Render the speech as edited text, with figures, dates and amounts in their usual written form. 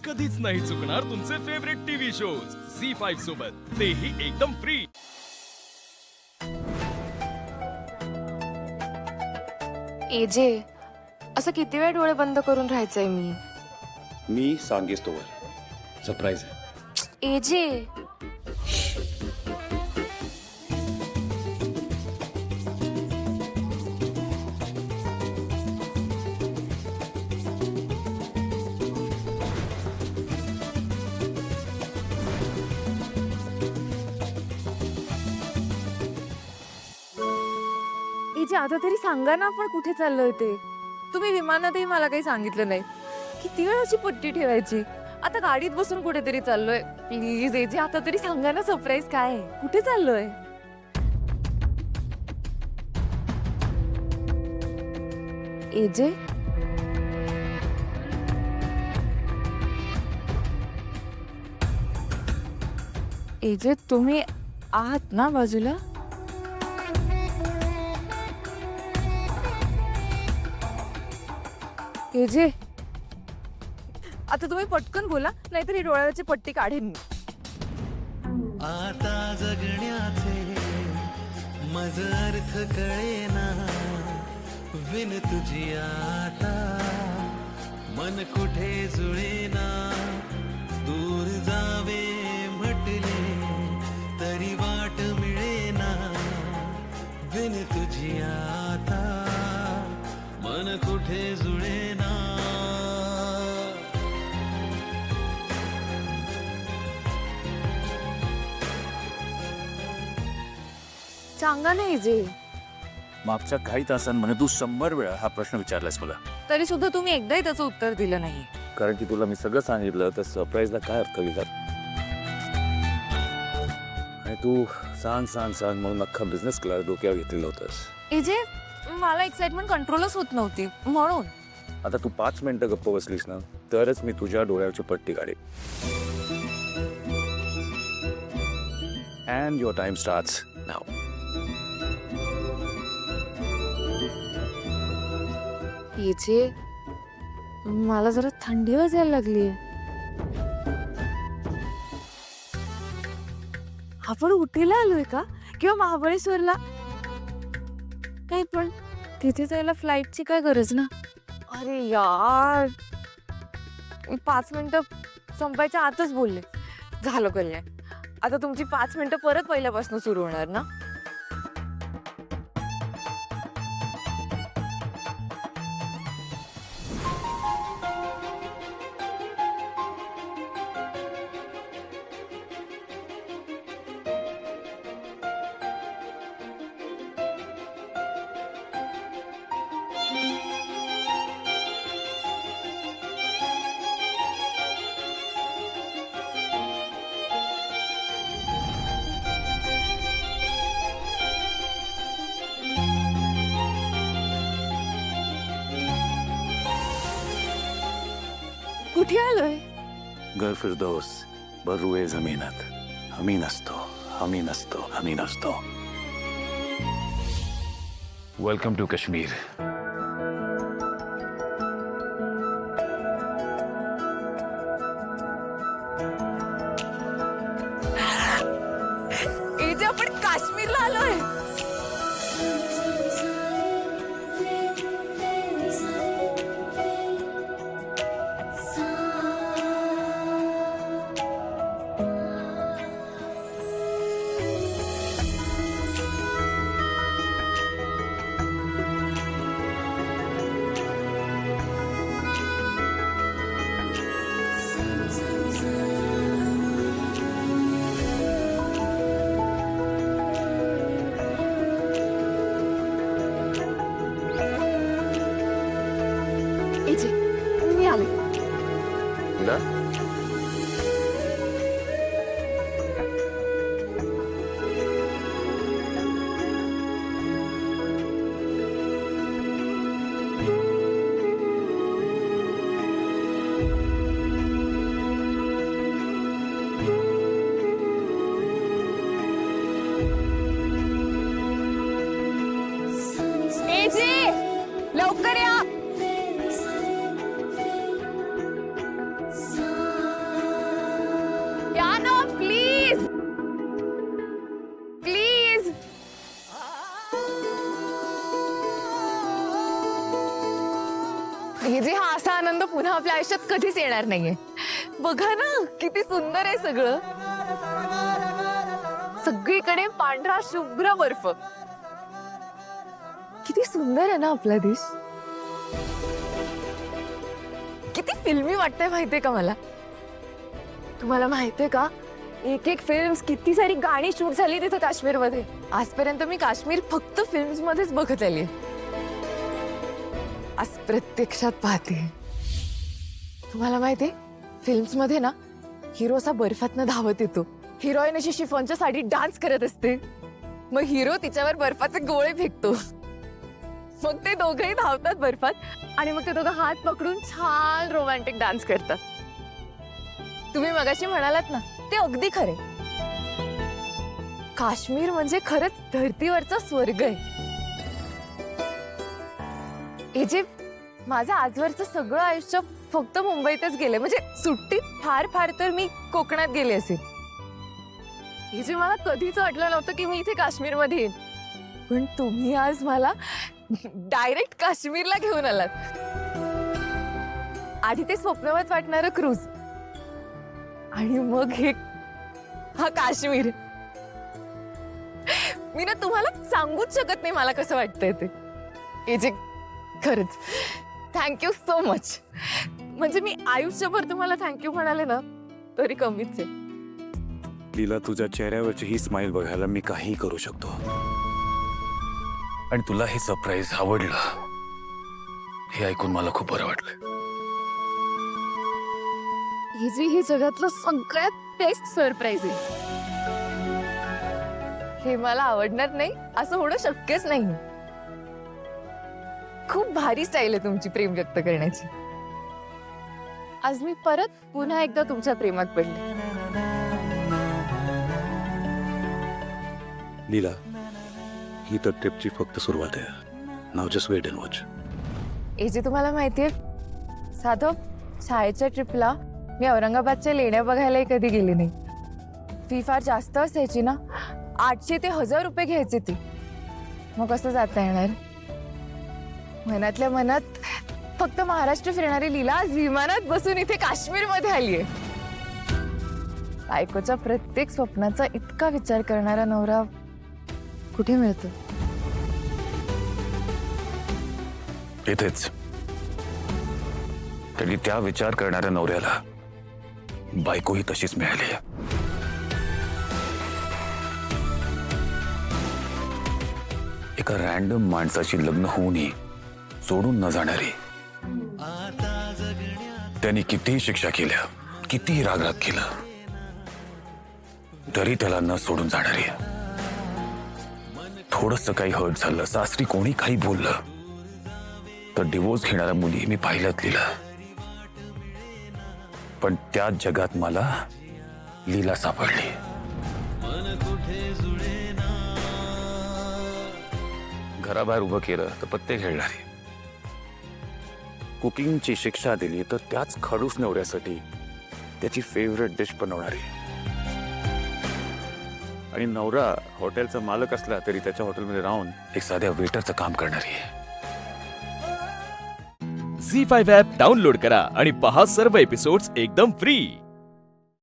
कधीच नाही चुकणार तुमचे फेवरेट टीव्ही शोज झी5 सोबत, तेही एकदम फ्री। एजे, असं किती वेळ डोळे बंद करून राहायचंय मी सांगेस तोवर सरप्राईज आहे। एजे, इजे आता तरी सांगा ना आपण कुठे चाललोय ते। तुम्ही विमानातही मला काही सांगितलं नाही। किती वेळ अशी पट्टी ठेवायची? आता गाडीत बसून कुठेतरी चाललोय। प्लीज एजे आता तरी सांगा ना सरप्राईज काय आहे? कुठे चाललोय? एजे एजे तुम्ही आहात ना बाजूला? एजे आता तुम्ही पटकन बोला, नाहीतर ही डोळ्याची पट्टी काढेन मी। आता जगण्याचे मज अर्थ कळेना, विन तुझी आता मन कुठे जुळेना। दूर जावे म्हटले तरी वाट मिळेना, विन तुझी आता मन कुठे जुळेना। सांगा ना एजे। मागच्या काही तासांमध्ये तू 100 वेळा हा प्रश्न विचारलास मला, तरी सुद्धा तुम्ही एकदाही त्याचं उत्तर दिलं नाही। कारण की तुला मी सगळं सांगितलं तर सरप्राईजला काय अर्थ लिहितात। आणि तू सांग सांग सांग म्हणून अख्खा बिझनेस क्लास डोक्यावर घेतलेलं होतंस। एजे मला एक्साइटमेंट कंट्रोलच होत नव्हती म्हणून। आता तू 5 मिनिटं गप्प बसलीस ना तरच मी तुझ्या डोळ्यावरची पट्टी काढेन। And your time starts now. AJ मला जरा थंडी वाजायला लागली। आपण उटीला आलोय का किंवा महाबळेश्वरला? नाही पण तिथे जायला फ्लाईटची काय गरज ना? अरे यार 5 मिनिटं संपायच्या आतच बोलले। झालं कल्याण, आता तुमची 5 मिनिटं परत पहिल्यापासून सुरू होणार ना? कुठे आलोय? घर फिरदौस बरुए जमीनत, हमी नसतो हमी नसतो हमी नसतो। Welcome to Kashmir. एजे आपण काश्मीरला आलोय। एजे मी आले। ना लवकर या। पुन्हा आपल्या आयुष्यात कधीच येणार नाहीये. बघा ना किती सुंदर आहे सगळं. सगळीकडे पांढरा शुभ्र बर्फ. किती सुंदर आहे ना आपला देश. किती फिल्मी वाटतंय माहितीये का मला. तुम्हाला माहितीये का एक एक फिल्म्स किती सारी गाणी शूट झाली तिथे काश्मीरमध्ये. आजपर्यंत मी काश्मीर फक्त फिल्म्स मध्येच बघत आली. आज प्रत्यक्षात पाहते. तुम्हाला माहितीये फिल्म्स मध्ये ना हिरो असा बर्फातनं धावत येतो. हिरोईन अशी शिफॉनच्या साडीत डान्स करत असते. मग हिरो तिच्यावर बर्फाचे गोळे फेकतो. मग ते दोघंही धावतात बर्फात आणि मग ते दोघं हात पकडून छान रोमॅन्टिक डान्स करतात. तुम्ही मगाशी म्हणालात ना ते अगदी खरे. काश्मीर म्हणजे खरंच धरतीवरचा स्वर्ग आहे. हे जे माझं आजवरचं सगळं आयुष्य फक्त मुंबईतच गेले. म्हणजे सुट्टीत फार फार तर मी कोकणात गेले असेल. हे जे मला कधीच वाटलं नव्हतं की मी इथे काश्मीरमध्ये येईन. पण तुम्ही आज मला डायरेक्ट काश्मीरला घेऊन आलात. आधी ते स्वप्नवत वाटणारं क्रूज आणि मग हा काश्मीर. मी ना तुम्हाला सांगूच शकत नाही मला कसं वाटतंय ते. हे जे खरंच थँक्यू सो मच. म्हणजे मी आयुष्यभर तुम्हाला थँक्यू म्हणाले ना तरी कमीच आहे. लीला, तुझ्या चेहऱ्यावरची ही स्माइल बघायला मी काही करू शकतो. आणि तुला हे सरप्राईज आवडलं हे ऐकून मला खूप बरं वाटलं. हे जगातलं सगळ्यात बेस्ट सरप्राईज आहे. हे मला आवडणार नाही असं होणं शक्यच नाही. खूप भारी स्टाईल आहे तुमची प्रेम व्यक्त करण्याची. आज मी परत पुन्हा एकदा तुमच्या प्रेमात पडले. लीला, ही तर ट्रिपची फक्त सुरुवात आहे. नाव जस्ट वेट अँड वॉच. हे जे तुम्हाला माहितीये साधं शाळेच्या ट्रिपला मी औरंगाबादच्या लेण्या बघायलाही कधी गेले नाही. फी फार जास्त असायची ना. 800 ते 1000 रुपये घ्यायचे ते. मग कसं जाता येणार. मनातल्या मनात फक्त महाराष्ट्र फिरणारी लीला आज विमानात बसून इथे काश्मीरमध्ये आलीये. बायकोच्या प्रत्येक स्वप्नाचा इतका विचार करणारा नवरा कुठे मिळतो. इथेच. तरी त्या विचार करणाऱ्या नवऱ्याला बायकोही तशीच मिळाली. एका रॅन्डम माणसाची लग्न होऊनही सोडून न जाणारी. त्यांनी कितीही शिक्षा केल्या, कितीही रागराग केला तरी त्याला न सोडून जाणारी. थोडस काही हर्ट झालं, सासरी कोणी काही बोललं तर डिवोर्स घेणाऱ्या मुली मी पाहिल्यात लीला. पण त्या जगात मला लीला सापडली. घराबाहेर उभं केलं तर पत्ते खेळणारी. कुकिंगची शिक्षा दिली तर त्याच खडूस नवऱ्यासाठी त्याची फेवरेट डिश बनवणारी. आणि नवरा हॉटेलचा मालक असला तरी त्याच्या हॉटेलमध्ये राहून एक साध्या वेटरचं काम करणारी. झी5 ॲप डाउनलोड करा आणि पहा सर्व एपिसोड्स एकदम फ्री.